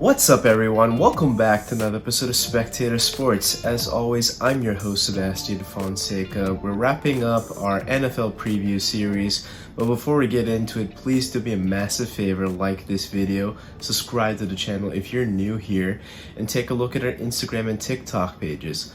What's up, everyone? Welcome back to another episode of Spectator Sports. As always, I'm your host, Sebastian Fonseca. We're wrapping up our NFL preview series, but before we get into it, please do me a massive favor, like this video, subscribe to the channel if you're new here, and take a look at our Instagram and TikTok pages.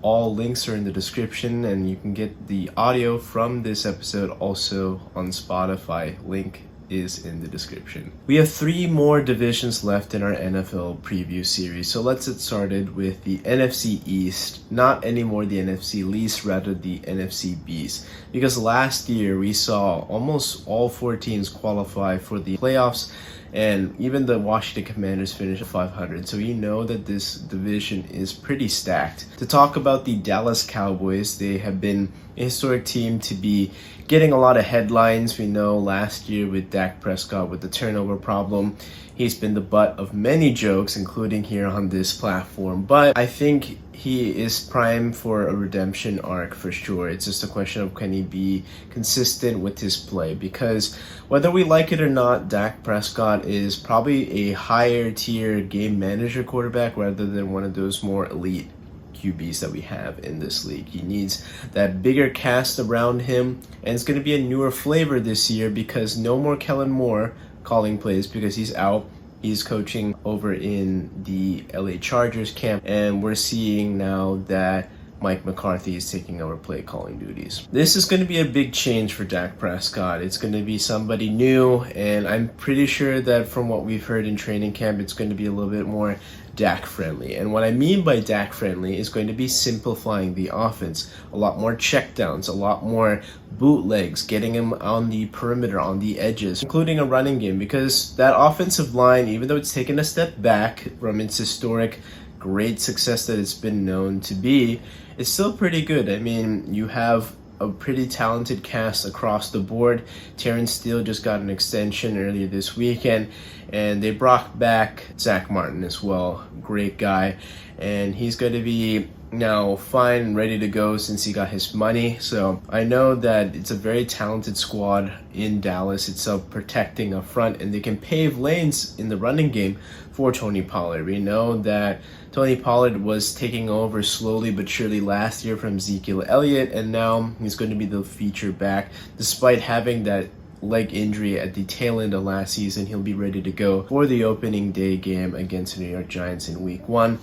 All links are in the description, and you can get the audio from this episode also on Spotify. Link is in the description. We have 3 more divisions left in our NFL preview series, so let's get started with the NFC East. Not anymore the NFC least, rather the NFC Beast, because last year we saw almost all 4 teams qualify for the playoffs, and even the Washington Commanders finished at 500, so you know that this division is pretty stacked. To talk about the Dallas Cowboys, they have been a historic team to be getting a lot of headlines. We know last year with Dak Prescott with the turnover problem, he's been the butt of many jokes, including here on this platform, but I think he is primed for a redemption arc for sure. It's just a question of can he be consistent with his play, because whether we like it or not, Dak Prescott is probably a higher tier game manager quarterback rather than one of those more elite QBs that we have in this league. He needs that bigger cast around him, and it's going to be a newer flavor this year because no more Kellen Moore calling plays because he's out. He's coaching over in the LA Chargers camp, and we're seeing now that Mike McCarthy is taking over play calling duties. This is going to be a big change for Dak Prescott. It's going to be somebody new, and I'm pretty sure that from what we've heard in training camp, it's going to be a little bit more Dak friendly. And what I mean by Dak friendly is going to be simplifying the offense. A lot more checkdowns, a lot more bootlegs, getting him on the perimeter, on the edges, including a running game, because that offensive line, even though it's taken a step back from its historic great success that it's been known to be, it's still pretty good. I mean, you have a pretty talented cast across the board. Terrence Steele just got an extension earlier this weekend, and they brought back Zach Martin as well. Great guy, and he's going to be now fine and ready to go since he got his money. So I know that it's a very talented squad in Dallas itself, protecting up front, and they can pave lanes in the running game for Tony Pollard. We know that Tony Pollard was taking over slowly but surely last year from Ezekiel Elliott, and now he's going to be the feature back. Despite having that leg injury at the tail end of last season, he'll be ready to go for the opening day game against the New York Giants in week 1.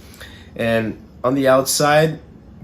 And on the outside,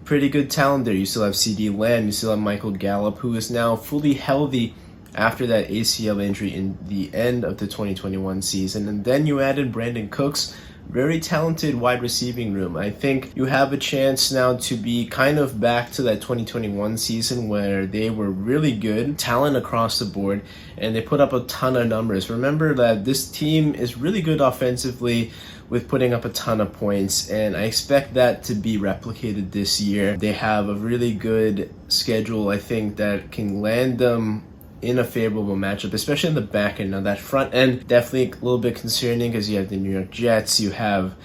pretty good talent there. You still have CeeDee Lamb, you still have Michael Gallup, who is now fully healthy after that ACL injury in the end of the 2021 season. And then you added Brandon Cooks, very talented wide receiving room. I think you have a chance now to be kind of back to that 2021 season where they were really good, talent across the board, and they put up a ton of numbers. Remember that this team is really good offensively with putting up a ton of points, and I expect that to be replicated this year. They have a really good schedule, I think, that can land them in a favorable matchup, especially in the back end. Now that front end, definitely a little bit concerning because you have the New York Jets, you have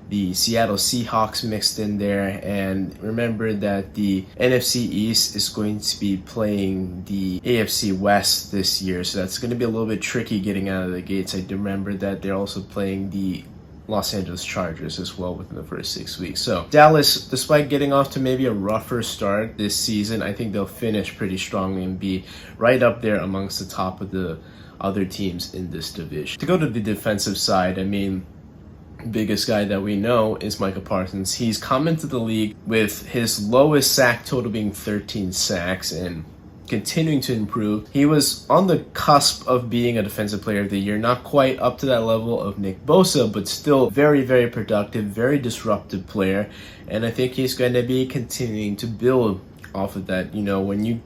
the Seattle Seahawks mixed in there, and remember that the NFC East is going to be playing the AFC West this year, so that's going to be a little bit tricky getting out of the gates. I remember that they're also playing the Los Angeles Chargers as well within the first 6 weeks. So Dallas, despite getting off to maybe a rougher start this season, I think they'll finish pretty strongly and be right up there amongst the top of the other teams in this division. To go to the defensive side, I mean, biggest guy that we know is Micah Parsons. He's come into the league with his lowest sack total being 13 sacks and continuing to improve. He was on the cusp of being a defensive player of the year, not quite up to that level of Nick Bosa, but still very, very productive, very disruptive player. And I think he's going to be continuing to build off of that. You know, when you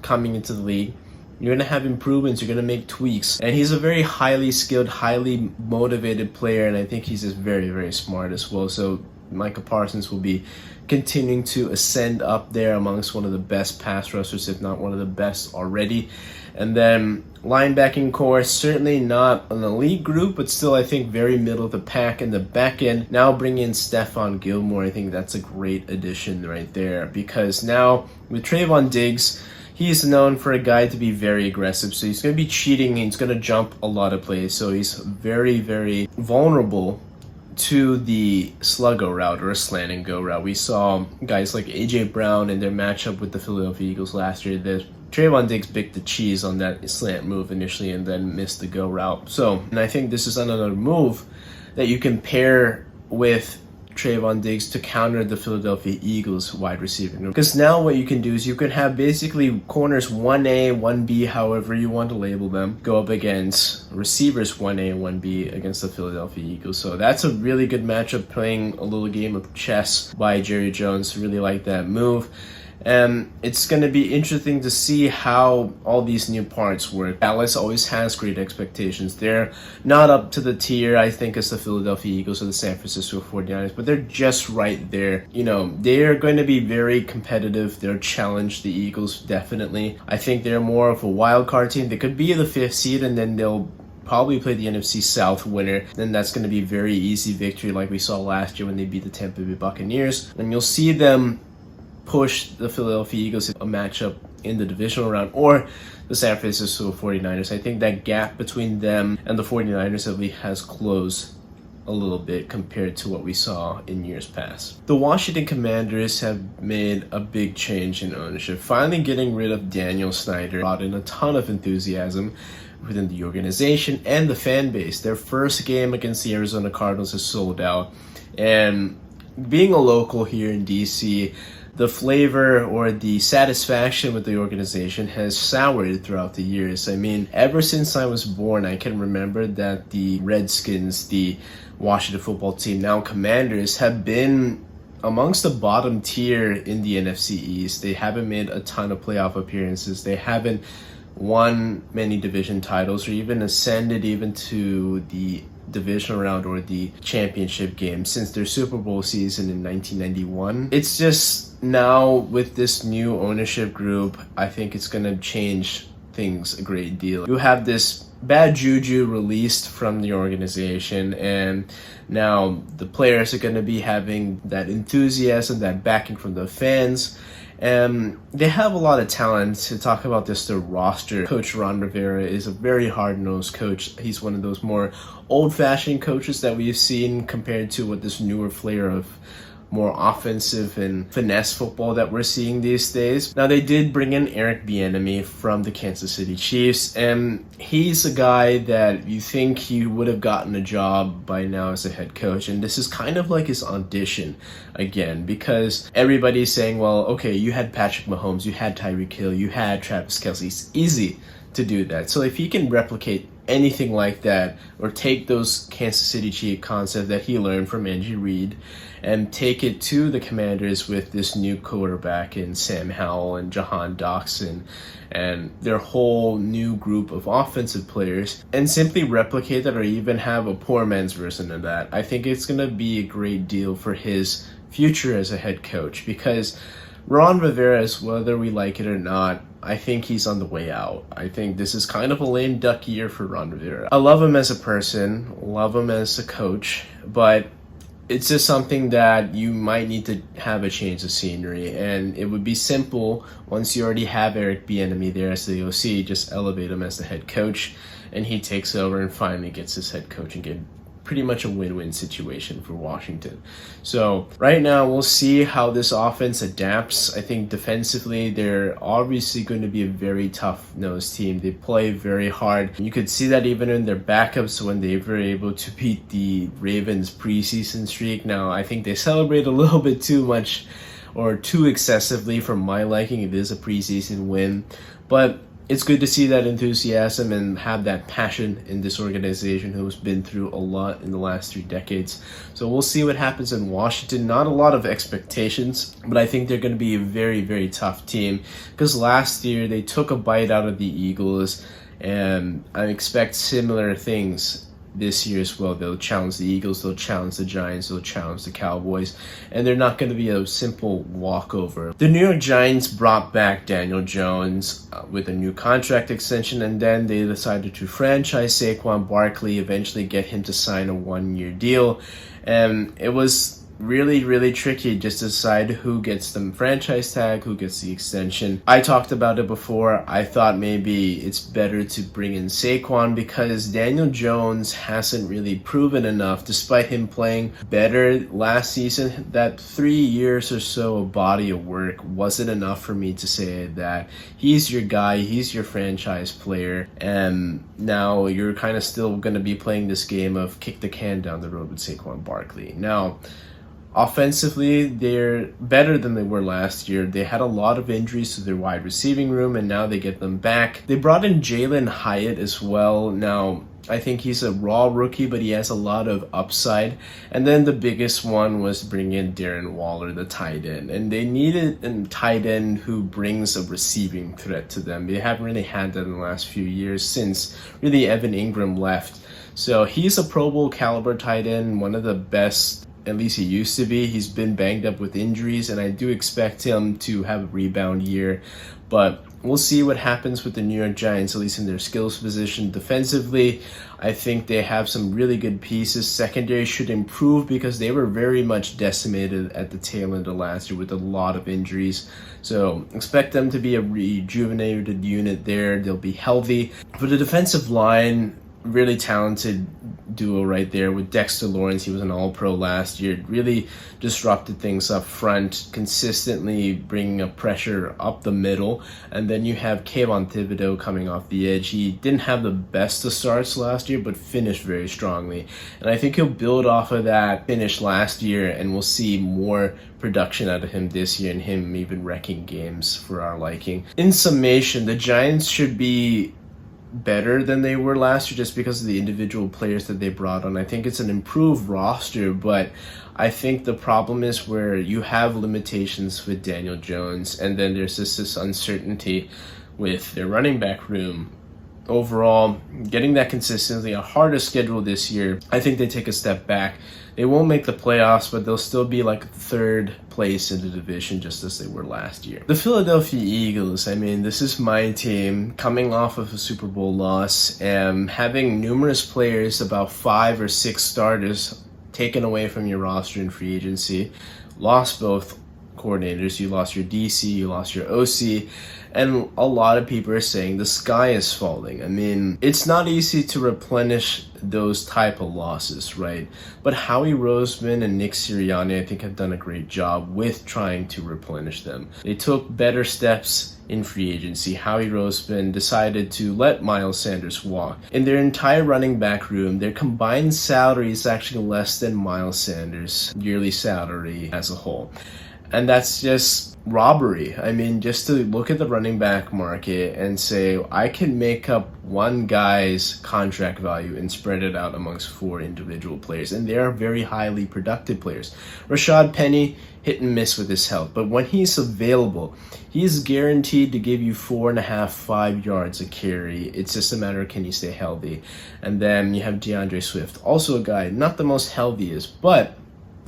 coming into the league, you're going to have improvements, you're going to make tweaks. And he's a very highly skilled, highly motivated player, and I think he's just very, very smart as well. So Micah Parsons will be continuing to ascend up there amongst one of the best pass rushers, if not one of the best already. And then linebacking core, certainly not an elite group, but still I think very middle of the pack. In the back end, now bring in Stephon Gilmore. I think that's a great addition right there, because now with Trayvon Diggs, he's known for a guy to be very aggressive, so he's going to be cheating, and he's going to jump a lot of plays, so he's very, very vulnerable to the sluggo route or a slant and go route. We saw guys like AJ Brown in their matchup with the Philadelphia Eagles last year. Trayvon Diggs bit the cheese on that slant move initially and then missed the go route. And I think this is another move that you can pair with Trayvon Diggs to counter the Philadelphia Eagles wide receiver. Because now what you can do is you can have basically corners 1A, 1B, however you want to label them, go up against receivers 1A and 1B against the Philadelphia Eagles. So that's a really good matchup, playing a little game of chess by Jerry Jones. Really like that move. And it's going to be interesting to see how all these new parts work. Dallas always has great expectations. They're not up to the tier, I think, as the Philadelphia Eagles or the San Francisco 49ers, but they're just right there. They're going to be very competitive. They'll challenge the Eagles, definitely. I think they're more of a wild card team. They could be the 5th seed, and then they'll probably play the NFC South winner. Then that's going to be a very easy victory like we saw last year when they beat the Tampa Bay Buccaneers. And you'll see them push the Philadelphia Eagles in a matchup in the divisional round or the San Francisco 49ers. I think that gap between them and the 49ers at least has closed a little bit compared to what we saw in years past. The Washington Commanders have made a big change in ownership. Finally getting rid of Daniel Snyder brought in a ton of enthusiasm within the organization and the fan base. Their first game against the Arizona Cardinals is sold out. And being a local here in DC, the flavor or the satisfaction with the organization has soured throughout the years. I mean, ever since I was born, I can remember that the Redskins, the Washington football team, now Commanders, have been amongst the bottom tier in the NFC East. They haven't made a ton of playoff appearances. They haven't won many division titles or even ascended even to the divisional round or the championship game since their Super Bowl season in 1991. It's just now with this new ownership group, I think it's going to change things a great deal. You have this bad juju released from the organization, and now the players are going to be having that enthusiasm, that backing from the fans. And they have a lot of talent. To talk about this, the roster. Coach Ron Rivera is a very hard-nosed coach. He's one of those more old-fashioned coaches that we've seen compared to what this newer flair of more offensive and finesse football that we're seeing these days. Now, they did bring in Eric Bieniemy from the Kansas City Chiefs, and he's a guy that you think he would have gotten a job by now as a head coach, and this is kind of like his audition again, because everybody's saying, well, okay, you had Patrick Mahomes, you had Tyreek Hill, you had Travis Kelce. It's easy to do that. So if he can replicate anything like that, or take those Kansas City Chiefs concept that he learned from Andy Reid and take it to the Commanders with this new quarterback in Sam Howell and Jahan Dotson and their whole new group of offensive players, and simply replicate that or even have a poor man's version of that, I think it's going to be a great deal for his future as a head coach, because Ron Rivera, whether we like it or not, I think he's on the way out. I think this is kind of a lame duck year for Ron Rivera. I love him as a person, love him as a coach, but it's just something that you might need to have a change of scenery. And it would be simple once you already have Eric Bieniemy there as the OC, just elevate him as the head coach, and he takes over and finally gets his head coaching gig. Pretty much a win-win situation for Washington. So right now we'll see how this offense adapts. I think defensively they're obviously going to be a very tough-nosed team. They play very hard. You could see that even in their backups when they were able to beat the Ravens preseason streak. Now I think they celebrate a little bit too much or too excessively for my liking. It is a preseason win, but it's good to see that enthusiasm and have that passion in this organization who's been through a lot in the last 3 decades. So we'll see what happens in Washington. Not a lot of expectations, but I think they're going to be a very, very tough team, because last year they took a bite out of the Eagles, and I expect similar things this year as well. They'll challenge the Eagles, they'll challenge the Giants, they'll challenge the Cowboys, and they're not going to be a simple walkover. The New York Giants brought back Daniel Jones with a new contract extension, and then they decided to franchise Saquon Barkley, eventually get him to sign a 1-year deal. And it was really tricky just to decide who gets the franchise tag, who gets the extension. I talked about it before. I thought maybe it's better to bring in Saquon because Daniel Jones hasn't really proven enough, despite him playing better last season. That 3 years or so of body of work wasn't enough for me to say that he's your guy, he's your franchise player, and now you're kind of still going to be playing this game of kick the can down the road with Saquon Barkley. Now, offensively, they're better than they were last year. They had a lot of injuries to their wide receiving room, and now they get them back. They brought in Jalen Hyatt as well. Now, I think he's a raw rookie, but he has a lot of upside. And then the biggest one was bringing in Darren Waller, the tight end. And they needed a tight end who brings a receiving threat to them. They haven't really had that in the last few years since really Evan Ingram left. So he's a Pro Bowl caliber tight end, one of the best. At least he used to be. He's been banged up with injuries, and I do expect him to have a rebound year. But we'll see what happens with the New York Giants, at least in their skills position. Defensively, I think they have some really good pieces. Secondary should improve because they were very much decimated at the tail end of last year with a lot of injuries. So expect them to be a rejuvenated unit there. They'll be healthy. For the defensive line, really talented duo right there with Dexter Lawrence. He was an All-Pro last year. Really disrupted things up front, consistently bringing up pressure up the middle. And then you have Kayvon Thibodeau coming off the edge. He didn't have the best of starts last year, but finished very strongly. And I think he'll build off of that finish last year, and we'll see more production out of him this year, and him even wrecking games for our liking. In summation, the Giants should be better than they were last year just because of the individual players that they brought on. I think it's an improved roster, but I think the problem is where you have limitations with Daniel Jones, and then there's just this uncertainty with their running back room. Overall, getting that consistently, a harder schedule this year, I think they take a step back. They won't make the playoffs, but they'll still be like third place in the division just as they were last year. The Philadelphia Eagles, I mean, this is my team coming off of a Super Bowl loss and having numerous players, about 5 or 6 starters, taken away from your roster in free agency. Lost both coordinators. You lost your DC, you lost your OC, and a lot of people are saying the sky is falling. I mean, it's not easy to replenish those type of losses, right? But Howie Roseman and Nick Sirianni, I think, have done a great job with trying to replenish them. They took better steps in free agency. Howie Roseman decided to let Miles Sanders walk. In their entire running back room, their combined salary is actually less than Miles Sanders' yearly salary as a whole. And that's just robbery. I mean, just to look at the running back market and say, I can make up one guy's contract value and spread it out amongst 4 individual players. And they are very highly productive players. Rashad Penny, hit and miss with his health. But when he's available, he's guaranteed to give you 4.5, 5 yards a carry. It's just a matter of can you stay healthy. And then you have DeAndre Swift, also a guy, not the most healthiest, but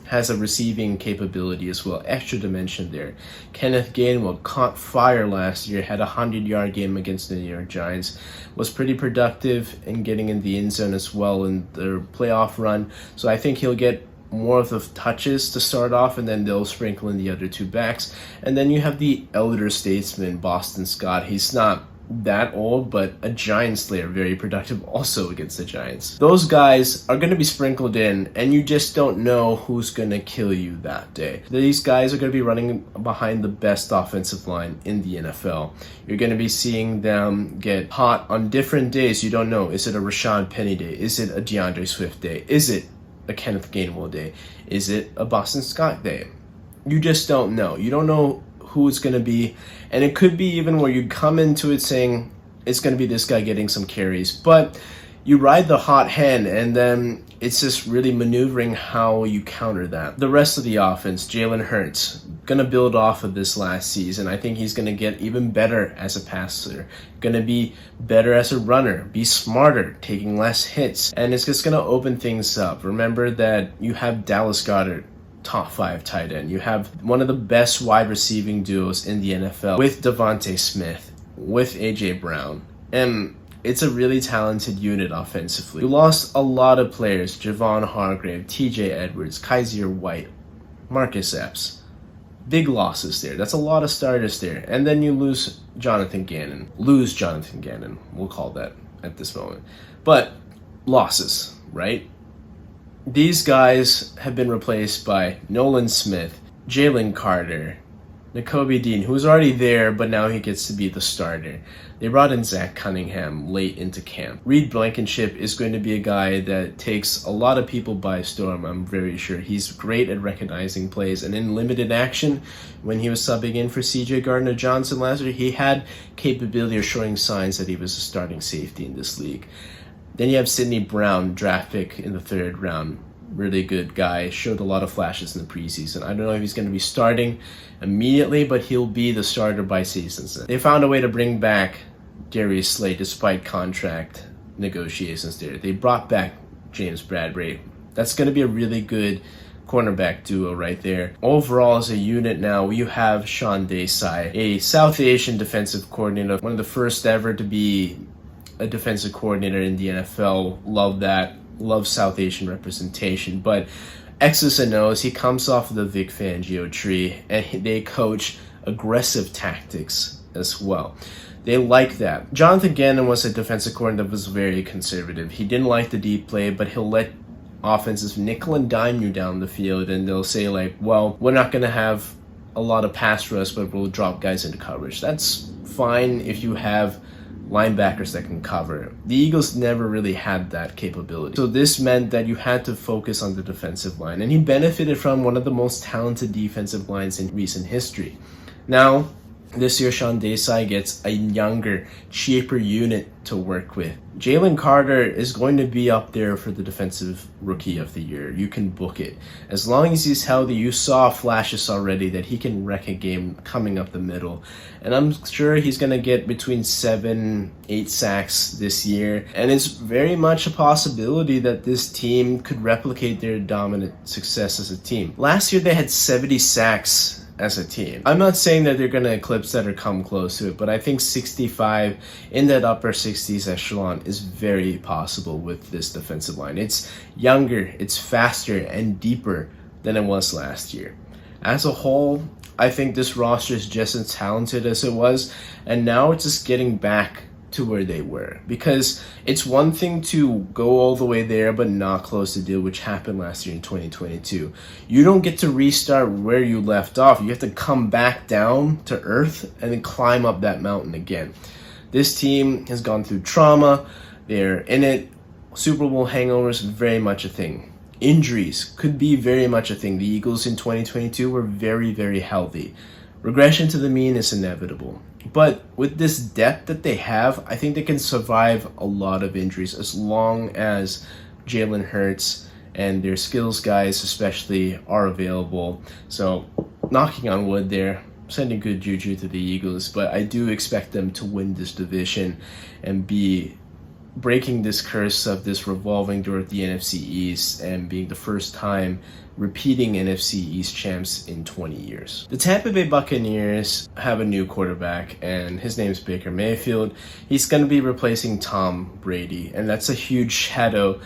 has a receiving capability as well, extra dimension there. Kenneth Gainwell caught fire last year, had a 100-yard game against the New York Giants, was pretty productive in getting in the end zone as well in their playoff run. So I think he'll get more of the touches to start off, and then they'll sprinkle in the other 2 backs. And then you have the elder statesman, Boston Scott. He's not that old, but a Giant Slayer, very productive also against the Giants. Those guys are going to be sprinkled in, and you just don't know who's going to kill you that day. These guys are going to be running behind the best offensive line in the NFL. You're going to be seeing them get hot on different days. You don't know. Is it a Rashad Penny day? Is it a DeAndre Swift day? Is it a Kenneth Gainwell day? Is it a Boston Scott day? You just don't know. You don't know who it's going to be, and it could be even where you come into it saying it's going to be this guy getting some carries, but you ride the hot hand, and then it's just really maneuvering how you counter that. The rest of the offense, Jalen Hurts, going to build off of this last season. I think he's going to get even better as a passer, going to be better as a runner, be smarter, taking less hits, and it's just going to open things up. Remember that you have Dallas Goedert, top 5 tight end. You have one of the best wide receiving duos in the NFL with Devontae Smith, with AJ Brown, and it's a really talented unit offensively. You lost a lot of players: Javon Hargrave, TJ Edwards, Kaiser White, Marcus Epps. Big losses there. That's a lot of starters there. And then you lose Jonathan Gannon. We'll call that at this moment. But losses, right? These guys have been replaced by Nolan Smith, Jalen Carter, Nakobe Dean, who's already there, but now he gets to be the starter. They brought in Zach Cunningham late into camp. Reed Blankenship is going to be a guy that takes a lot of people by storm, I'm very sure. He's great at recognizing plays, and in limited action, when he was subbing in for CJ Gardner-Johnson last year, he had capability of showing signs that he was a starting safety in this league. Then you have Sidney Brown, draft pick in the 3rd round. Really good guy, showed a lot of flashes in the preseason. I don't know if he's going to be starting immediately, but he'll be the starter by season's end. They found a way to bring back Darius Slay despite contract negotiations there. They brought back James Bradbury. That's going to be a really good cornerback duo right there. Overall, as a unit now, you have Sean Desai, a South Asian defensive coordinator, one of the first ever to be a defensive coordinator in the NFL. Love that. Love South Asian representation. But X's and O's, he comes off of the Vic Fangio tree, and they coach aggressive tactics as well. They like that. Jonathan Gannon was a defensive coordinator that was very conservative. He didn't like the deep play, but he'll let offenses nickel and dime you down the field, and they'll say like, well, we're not going to have a lot of pass rush, but we'll drop guys into coverage. That's fine if you have linebackers that can cover. The Eagles never really had that capability. So this meant that you had to focus on the defensive line, and he benefited from one of the most talented defensive lines in recent history. Now, this year, Sean Desai gets a younger, cheaper unit to work with. Jalen Carter is going to be up there for the Defensive Rookie of the Year. You can book it. As long as he's healthy, you saw flashes already that he can wreck a game coming up the middle. And I'm sure he's going to get between 7-8 sacks this year. And it's very much a possibility that this team could replicate their dominant success as a team. Last year, they had 70 sacks as a team. I'm not saying that they're going to eclipse that or come close to it, but I think 65 in that upper 60s echelon is very possible with this defensive line. It's younger, it's faster, and deeper than it was last year. As a whole, I think this roster is just as talented as it was, and now it's just getting back to where they were, because it's one thing to go all the way there but not close the deal, which happened last year in 2022. You don't get to restart where you left off. You have to come back down to earth and then climb up that mountain again. This team has gone through trauma. They're in it. Super Bowl hangovers, very much a thing. Injuries could be very much a thing. The Eagles in 2022 were very, very healthy. Regression to the mean is inevitable. But with this depth that they have, I think they can survive a lot of injuries as long as Jalen Hurts and their skills guys especially are available. So knocking on wood there, sending good juju to the Eagles, but I do expect them to win this division and be breaking this curse of this revolving door at the NFC East and being the first time repeating NFC East champs in 20 years. The Tampa Bay Buccaneers have a new quarterback, and his name is Baker Mayfield. He's going to be replacing Tom Brady, and that's a huge shadow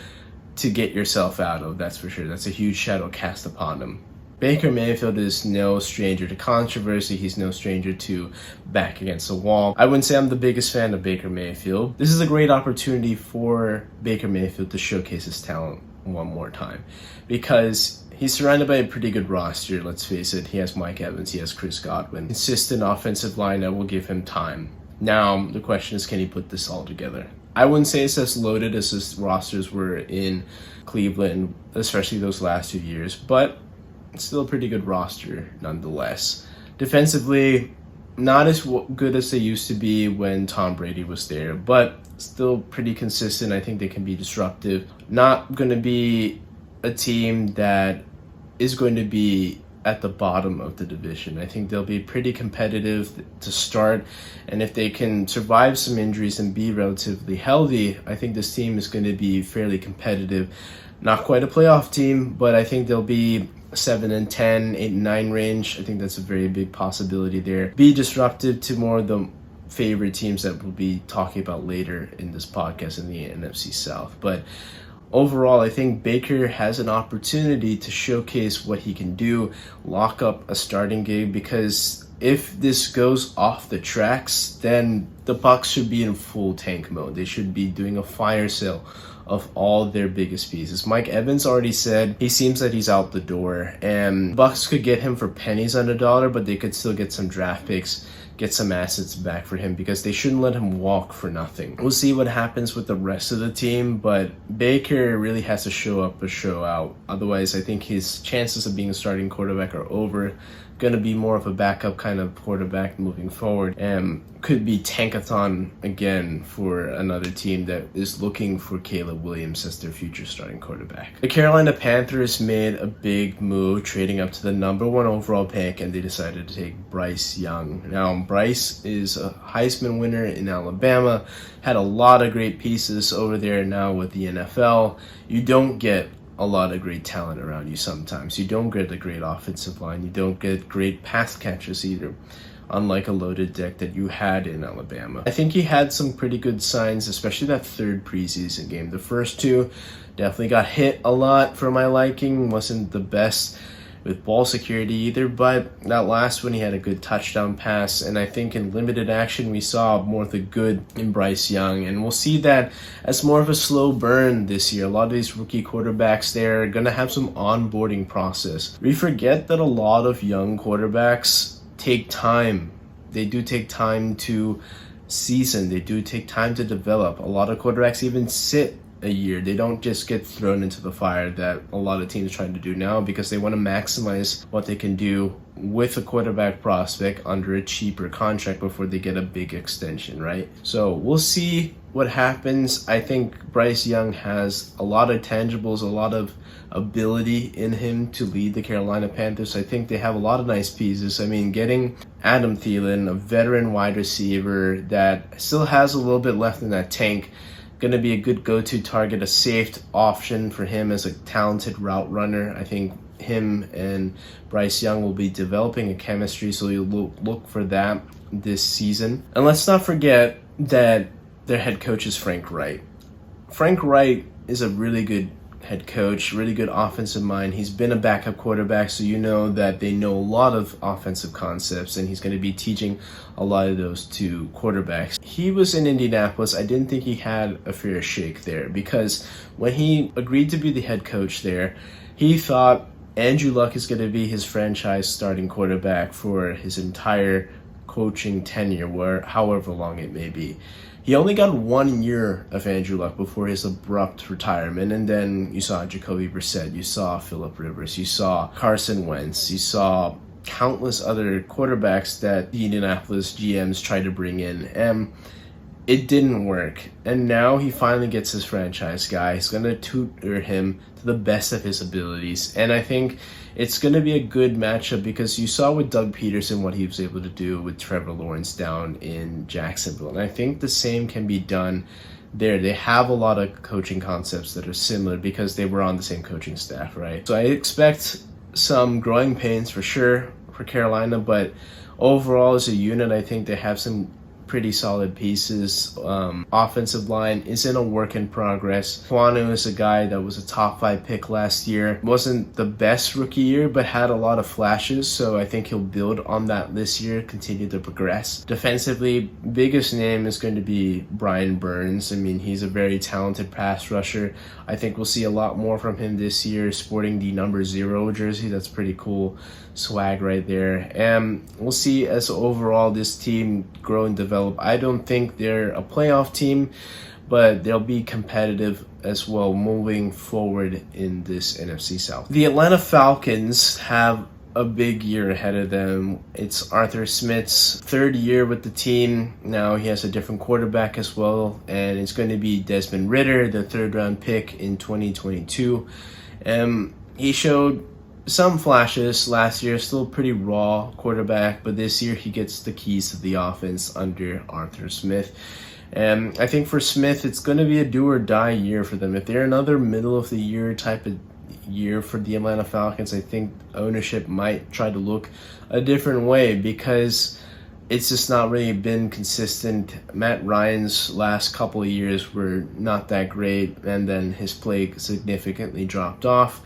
to get yourself out of, that's for sure. That's a huge shadow cast upon him. Baker Mayfield is no stranger to controversy. He's no stranger to back against the wall. I wouldn't say I'm the biggest fan of Baker Mayfield. This is a great opportunity for Baker Mayfield to showcase his talent one more time, because he's surrounded by a pretty good roster, let's face it. He has Mike Evans, he has Chris Godwin. Consistent offensive line that will give him time. Now, the question is, can he put this all together? I wouldn't say it's as loaded as his rosters were in Cleveland, especially those last 2 years, but it's still a pretty good roster nonetheless. Defensively, not as good as they used to be when Tom Brady was there, but still pretty consistent. I think they can be disruptive. Not going to be a team that is going to be at the bottom of the division. I think they'll be pretty competitive to start, and if they can survive some injuries and be relatively healthy, I think this team is going to be fairly competitive. Not quite a playoff team, but I think they'll be 7-10, 8-9 range. I think that's a very big possibility there. Be disruptive to more of the favorite teams that we'll be talking about later in this podcast in the NFC South. But overall, I think Baker has an opportunity to showcase what he can do, lock up a starting gig, because if this goes off the tracks, then the Bucs should be in full tank mode. They should be doing a fire sale of all their biggest pieces. Mike Evans already said he seems that he's out the door, and Bucs could get him for pennies on the dollar, but they could still get some draft picks, get some assets back for him, because they shouldn't let him walk for nothing. We'll see what happens with the rest of the team, but Baker really has to show up or show out. Otherwise, I think his chances of being a starting quarterback are over. Going to be more of a backup kind of quarterback moving forward, and could be tankathon again for another team that is looking for Caleb Williams as their future starting quarterback. The Carolina Panthers made a big move, trading up to the number 1 overall pick, and they decided to take Bryce Young. Now, Bryce is a Heisman winner in Alabama, had a lot of great pieces over there. Now with the NFL, you don't get a lot of great talent around you sometimes. You don't get a great offensive line. You don't get great pass catchers either, unlike a loaded deck that you had in Alabama. I think he had some pretty good signs, especially that third preseason game. The first two definitely got hit a lot for my liking. Wasn't the best with ball security either, but that last one he had a good touchdown pass, and I think in limited action we saw more of the good in Bryce Young, and we'll see that as more of a slow burn this year. A lot of these rookie quarterbacks, they're gonna have some onboarding process. We forget that a lot of young quarterbacks take time. They do take time to season. They do take time to develop. A lot of quarterbacks even sit a year. They don't just get thrown into the fire that a lot of teams are trying to do now, because they want to maximize what they can do with a quarterback prospect under a cheaper contract before they get a big extension, right? So we'll see what happens. I think Bryce Young has a lot of tangibles, a lot of ability in him to lead the Carolina Panthers. I think they have a lot of nice pieces. I mean, getting Adam Thielen, a veteran wide receiver that still has a little bit left in that tank, going to be a good go-to target, a safe option for him as a talented route runner. I think him and Bryce Young will be developing a chemistry, so you'll look for that this season. And let's not forget that their head coach is Frank Wright. Frank Wright is a really good head coach, really good offensive mind. He's been a backup quarterback, so you know that they know a lot of offensive concepts, and he's going to be teaching a lot of those to quarterbacks. He was in Indianapolis. I didn't think he had a fair shake there, because when he agreed to be the head coach there, he thought Andrew Luck is going to be his franchise starting quarterback for his entire coaching tenure, however long it may be. He only got 1 year of Andrew Luck before his abrupt retirement, and then you saw Jacoby Brissett, you saw Phillip Rivers, you saw Carson Wentz, you saw countless other quarterbacks that the Indianapolis GMs tried to bring in, and it didn't work. And now he finally gets his franchise guy. He's going to tutor him to the best of his abilities, and I think it's going to be a good matchup, because you saw with Doug Peterson what he was able to do with Trevor Lawrence down in Jacksonville. And I think the same can be done there. They have a lot of coaching concepts that are similar because they were on the same coaching staff, right? So I expect some growing pains for sure for Carolina, but overall as a unit, I think they have some pretty solid pieces. Offensive line is in a work in progress. Kwanu is a guy that was a top 5 pick last year. Wasn't the best rookie year, but had a lot of flashes, so I think he'll build on that this year, continue to progress. Defensively, biggest name is going to be Brian Burns. I mean, he's a very talented pass rusher. I think we'll see a lot more from him this year, sporting the number 0 jersey. That's pretty cool swag right there. And we'll see as overall this team grow and develop. I don't think they're a playoff team, but they'll be competitive as well moving forward in this NFC South. The Atlanta Falcons have a big year ahead of them. It's Arthur Smith's 3rd year with the team. Now he has a different quarterback as well, and it's going to be Desmond Ridder, the 3rd round pick in 2022. He showed some flashes last year, still pretty raw quarterback, but this year he gets the keys to the offense under Arthur Smith. And I think for Smith, it's going to be a do or die year for them. If they're another middle of the year type of year for the Atlanta Falcons, I think ownership might try to look a different way, because it's just not really been consistent. Matt Ryan's last couple of years were not that great, and then his play significantly dropped off.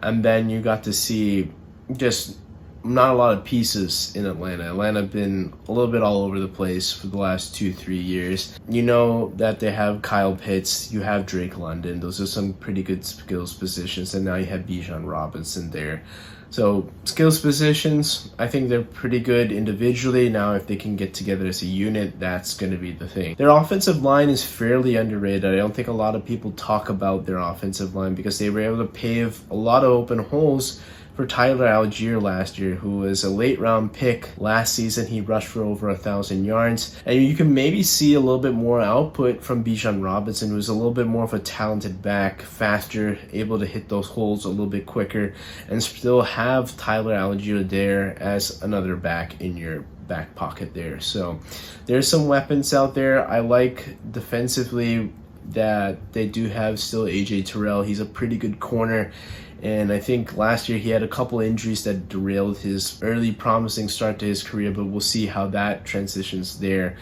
And then you got to see just not a lot of pieces in Atlanta. Atlanta been a little bit all over the place for the last 2-3 years. You know that they have Kyle Pitts, you have Drake London. Those are some pretty good skills positions, and now you have Bijan Robinson there. So skills positions, I think they're pretty good individually. Now, if they can get together as a unit, that's going to be the thing. Their offensive line is fairly underrated. I don't think a lot of people talk about their offensive line because they were able to pave a lot of open holes for Tyler Algier last year, who was a late round pick. Last season, he rushed for over 1,000 yards. And you can maybe see a little bit more output from Bijan Robinson, who's a little bit more of a talented back, faster, able to hit those holes a little bit quicker, and still have Tyler Algier there as another back in your back pocket there. So there's some weapons out there. I like defensively that they do have still AJ Terrell. He's a pretty good corner. And I think last year he had a couple injuries that derailed his early promising start to his career, but we'll see how that transitions there.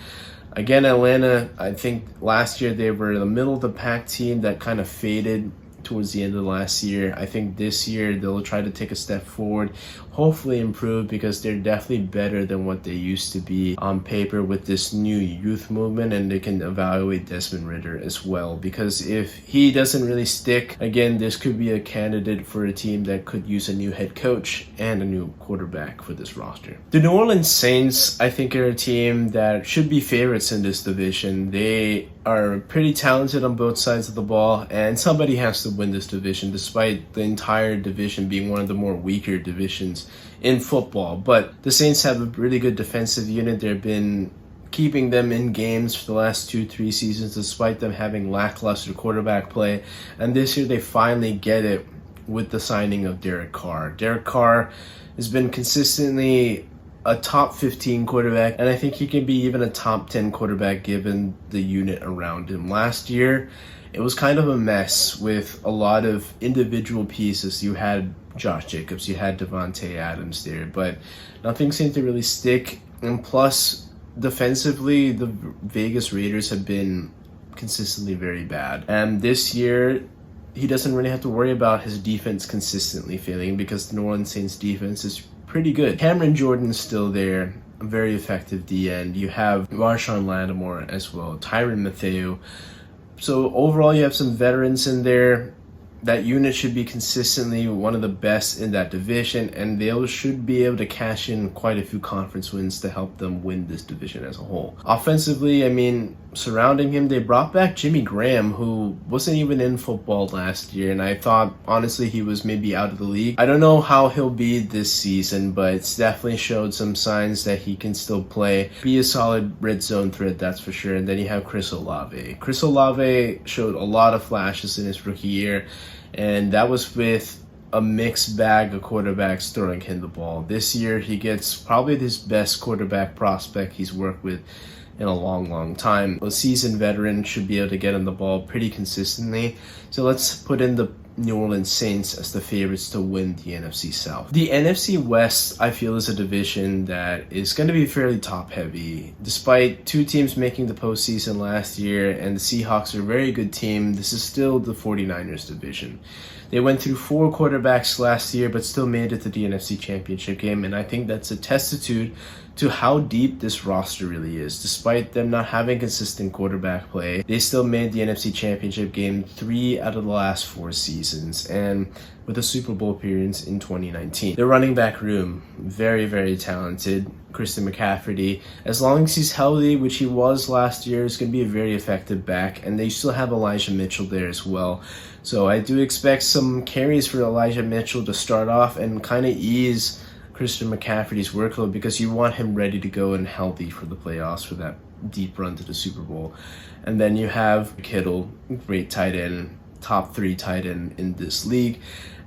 Again, Atlanta, I think last year they were the middle of the pack team that kind of faded towards the end of last year. I think this year they'll try to take a step forward, hopefully improve, because they're definitely better than what they used to be on paper with this new youth movement, and they can evaluate Desmond Ridder as well, because if he doesn't really stick, again, this could be a candidate for a team that could use a new head coach and a new quarterback for this roster. The New Orleans Saints, I think, are a team that should be favorites in this division. They are pretty talented on both sides of the ball, and somebody has to win this division, despite the entire division being one of the more weaker divisions in football. But the Saints have a really good defensive unit. They've been keeping them in games for the last 2-3 seasons, despite them having lackluster quarterback play. And this year they finally get it with the signing of Derek Carr. Derek Carr has been consistently a top 15 quarterback, and I think he can be even a top 10 quarterback given the unit around him. Last year, it was kind of a mess with a lot of individual pieces. You had Josh Jacobs, you had Devontae Adams there, but nothing seemed to really stick. And plus, defensively, the Vegas Raiders have been consistently very bad. And this year, he doesn't really have to worry about his defense consistently failing, because the New Orleans Saints defense is pretty good. Cameron Jordan's still there, a very effective D-end. You have Marshawn Lattimore as well, Tyrann Mathieu. So overall, you have some veterans in there. That unit should be consistently one of the best in that division, and they should be able to cash in quite a few conference wins to help them win this division as a whole. Offensively, I mean, surrounding him, they brought back Jimmy Graham, who wasn't even in football last year, and I thought, honestly, he was maybe out of the league. I don't know how he'll be this season, but it's definitely showed some signs that he can still play, be a solid red zone threat, that's for sure. And then you have Chris Olave. Chris Olave showed a lot of flashes in his rookie year, and that was with a mixed bag of quarterbacks throwing him the ball. This year, he gets probably his best quarterback prospect he's worked with in a long time. A seasoned veteran should be able to get him the ball pretty consistently. So let's put in the New Orleans Saints as the favorites to win the NFC South. The NFC West, I feel, is a division that is going to be fairly top-heavy. Despite two teams making the postseason last year, and the Seahawks are a very good team, this is still the 49ers division. They went through 4 quarterbacks last year, but still made it to the NFC Championship game, and I think that's a testament to how deep this roster really is. Despite them not having consistent quarterback play, they still made the NFC Championship game 3 out of the last 4 seasons, and with a Super Bowl appearance in 2019. Their running back room, very talented. Christian McCaffrey, as long as he's healthy, which he was last year, is going to be a very effective back, and they still have Elijah Mitchell there as well. So I do expect some carries for Elijah Mitchell to start off and kind of ease Christian McCaffrey's workload, because you want him ready to go and healthy for the playoffs for that deep run to the Super Bowl. And then you have Kittle, great tight end, top 3 tight end in this league.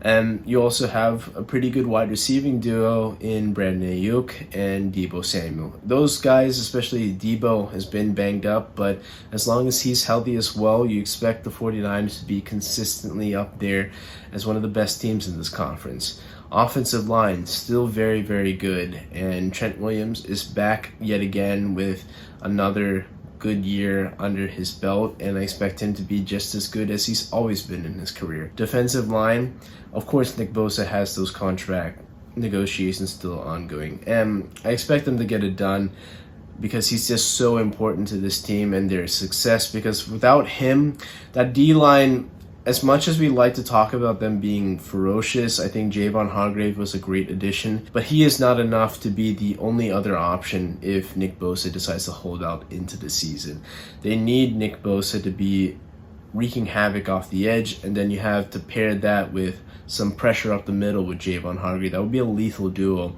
And you also have a pretty good wide receiving duo in Brandon Ayuk and Deebo Samuel. Those guys, especially Deebo, has been banged up, but as long as he's healthy as well, you expect the 49ers to be consistently up there as one of the best teams in this conference. Offensive line, still very, very good. And Trent Williams is back yet again with another good year under his belt, and I expect him to be just as good as he's always been in his career. Defensive line, of course, Nick Bosa has those contract negotiations still ongoing, and I expect them to get it done because he's just so important to this team and their success, because without him, that D-line, as much as we like to talk about them being ferocious, I think Javon Hargrave was a great addition, but he is not enough to be the only other option if Nick Bosa decides to hold out into the season. They need Nick Bosa to be wreaking havoc off the edge, and then you have to pair that with some pressure up the middle with Javon Hargrave. That would be a lethal duo.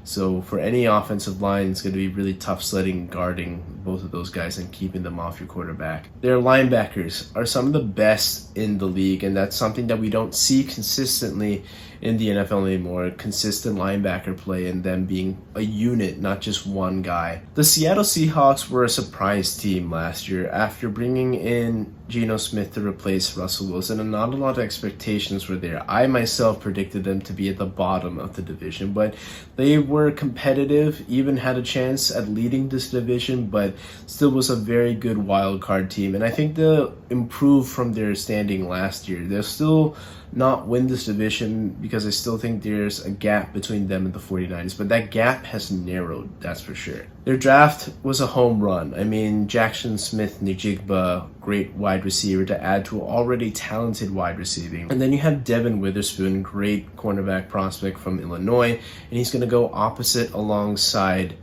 So for any offensive line, it's going to be really tough sledding, guarding both of those guys and keeping them off your quarterback. Their linebackers are some of the best in the league, and that's something that we don't see consistently in the NFL anymore. Consistent linebacker play and them being a unit, not just one guy. The Seattle Seahawks were a surprise team last year after bringing in Geno Smith to replace Russell Wilson, and not a lot of expectations were there. I myself predicted them to be at the bottom of the division, but they were competitive, even had a chance at leading this division, but still was a very good wild card team. And I think they'll improve from their standing last year. They'll still not win this division because I still think there's a gap between them and the 49ers, but that gap has narrowed, that's for sure. Their draft was a home run. I mean, Jackson Smith-Njigba, great wide receiver to add to an already talented wide receiving. And then you have Devin Witherspoon, great cornerback prospect from Illinois, and he's going to go opposite alongside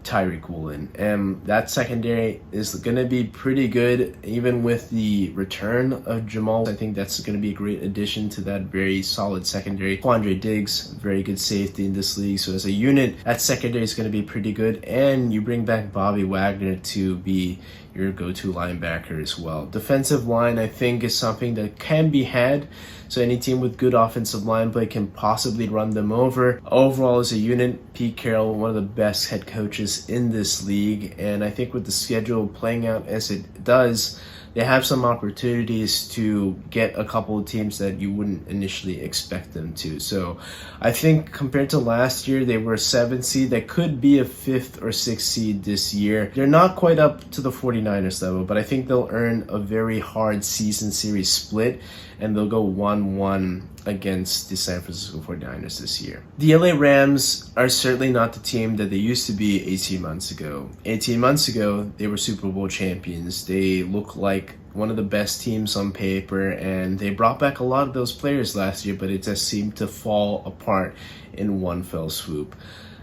Tyreek Woolen. And that secondary is going to be pretty good, even with the return of Jamal. I think that's going to be a great addition to that very solid secondary. Quandre Diggs, very good safety in this league. So as a unit, that secondary is going to be pretty good. And you bring back Bobby Wagner to be your go-to linebacker as well. Defensive line, I think, is something that can be had. So any team with good offensive line play can possibly run them over. Overall, as a unit, Pete Carroll, one of the best head coaches in this league. And I think with the schedule playing out as it does, they have some opportunities to get a couple of teams that you wouldn't initially expect them to. So I think compared to last year, they were a 7th seed. That could be a 5th or 6th seed this year. They're not quite up to the 49ers level, but I think they'll earn a very hard season series split, and they'll go 1-1 against the San Francisco 49ers this year. The LA Rams are certainly not the team that they used to be 18 months ago. 18 months ago, they were Super Bowl champions. They look like one of the best teams on paper, and they brought back a lot of those players last year, but it just seemed to fall apart in one fell swoop.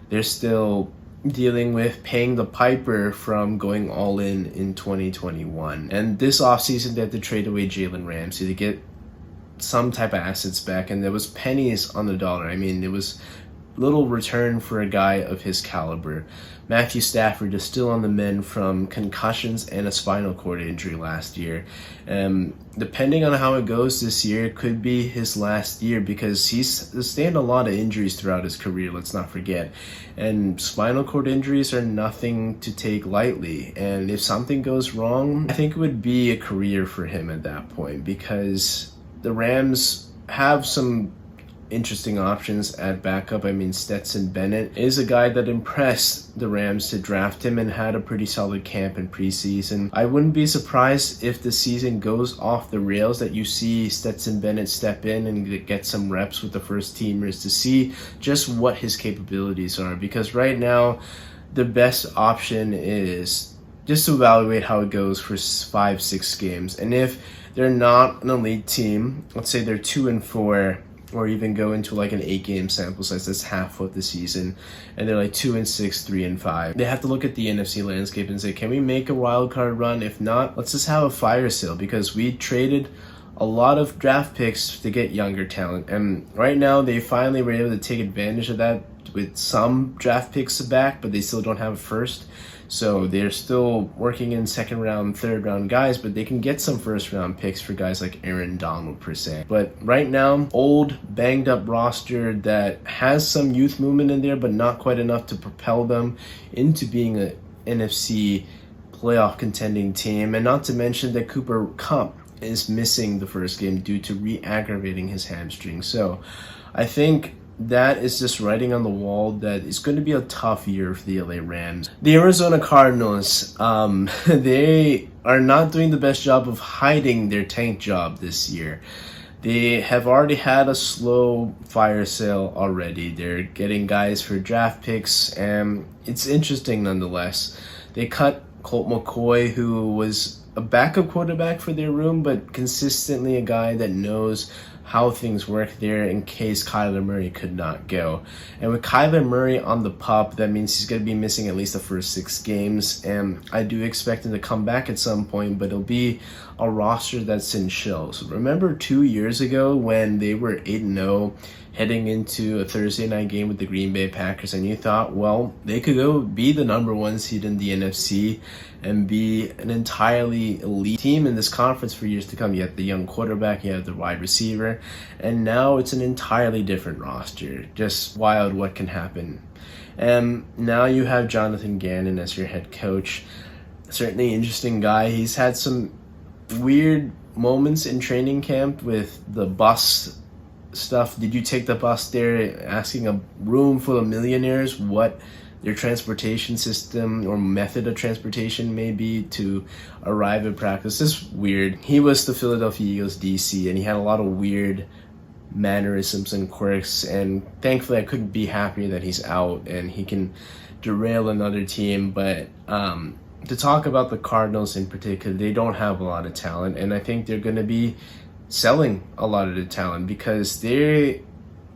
They're still dealing with paying the piper from going all in 2021. And this offseason, they had to trade away Jalen Ramsey to get some type of assets back, and there was pennies on the dollar. I mean, it was little return for a guy of his caliber. Matthew Stafford is still on the mend from concussions and a spinal cord injury last year. Depending on how it goes this year, it could be his last year because he's sustained a lot of injuries throughout his career, let's not forget. And spinal cord injuries are nothing to take lightly. And if something goes wrong, I think it would be a career for him at that point, because the Rams have some interesting options at backup. I mean, Stetson Bennett is a guy that impressed the Rams to draft him and had a pretty solid camp in preseason. I wouldn't be surprised if the season goes off the rails that you see Stetson Bennett step in and get some reps with the first teamers to see just what his capabilities are, because right now the best option is just to evaluate how it goes for 5-6 games. And if they're not an elite team, let's say they're 2-4, or even go into like an 8-game sample size, that's half of the season, and they're like 2-6, 3-5. They have to look at the NFC landscape and say, can we make a wild card run? If not, let's just have a fire sale, because we traded a lot of draft picks to get younger talent, and right now they finally were able to take advantage of that with some draft picks back, but they still don't have a first. So they're still working in 2nd round, 3rd round guys, but they can get some 1st round picks for guys like Aaron Donald per se. But right now, old, banged up roster that has some youth movement in there, but not quite enough to propel them into being an NFC playoff contending team. And not to mention that Cooper Kupp is missing the first game due to re-aggravating his hamstring. So I think that is just writing on the wall that it's going to be a tough year for the LA Rams. The Arizona Cardinals, they are not doing the best job of hiding their tank job this year. They have already had a slow fire sale already. They're getting guys for draft picks, and it's interesting nonetheless. They cut Colt McCoy, who was a backup quarterback for their room, but consistently a guy that knows how things work there in case Kyler Murray could not go. And with Kyler Murray on the pup, that means he's going to be missing at least the first 6 games, and I do expect him to come back at some point, but it'll be a roster that's in shells. Remember 2 years ago when they were 8-0 heading into a Thursday night game with the Green Bay Packers, and you thought, well, they could go be the number 1 seed in the NFC and be an entirely elite team in this conference for years to come. You have the young quarterback, you have the wide receiver, and now it's an entirely different roster. Just wild what can happen. And now you have Jonathan Gannon as your head coach. Certainly interesting guy. He's had some weird moments in training camp with the bus stuff. Did you take the bus there? Asking a room full of millionaires what their transportation system or method of transportation may be to arrive at practice. This is weird. He was the Philadelphia Eagles DC, and he had a lot of weird mannerisms and quirks, and thankfully I couldn't be happier that he's out and he can derail another team. But to talk about the Cardinals in particular, they don't have a lot of talent, and I think they're going to be selling a lot of the talent because they,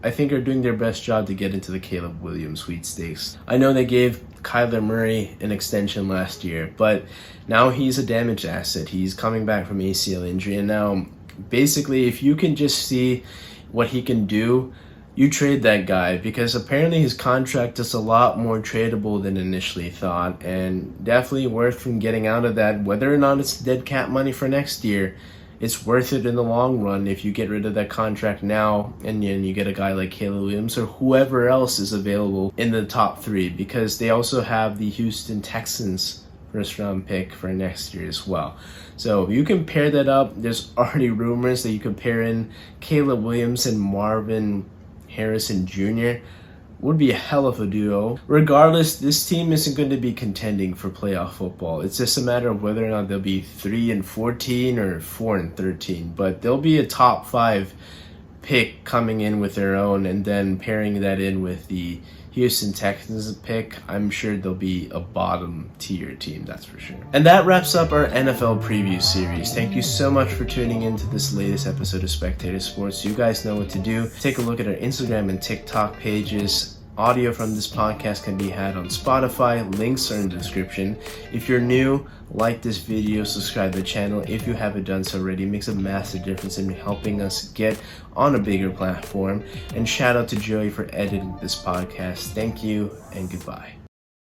I think, are doing their best job to get into the Caleb Williams sweepstakes. I know they gave Kyler Murray an extension last year, but now he's a damaged asset. He's coming back from ACL injury, and now basically if you can just see what he can do, you trade that guy, because apparently his contract is a lot more tradable than initially thought, and definitely worth from getting out of that. Whether or not it's dead cap money for next year, it's worth it in the long run if you get rid of that contract now and then you get a guy like Caleb Williams or whoever else is available in the top 3, because they also have the Houston Texans first round pick for next year as well. So you can pair that up. There's already rumors that you could pair in Caleb Williams and Marvin Harrison Jr. Would be a hell of a duo. Regardless, this team isn't going to be contending for playoff football. It's just a matter of whether or not they'll be 3-14 or 4-13. But they'll be a top 5 pick coming in with their own, and then pairing that in with the Houston Texans pick, I'm sure they'll be a bottom tier team, that's for sure. And that wraps up our NFL preview series. Thank you so much for tuning in to this latest episode of Spectator Sports. You guys know what to do. Take a look at our Instagram and TikTok pages. Audio from this podcast can be had on Spotify. Links are in the description. If you're new, like this video, subscribe to the channel if you haven't done so already. It makes a massive difference in helping us get on a bigger platform. And shout out to Joey for editing this podcast. Thank you and goodbye.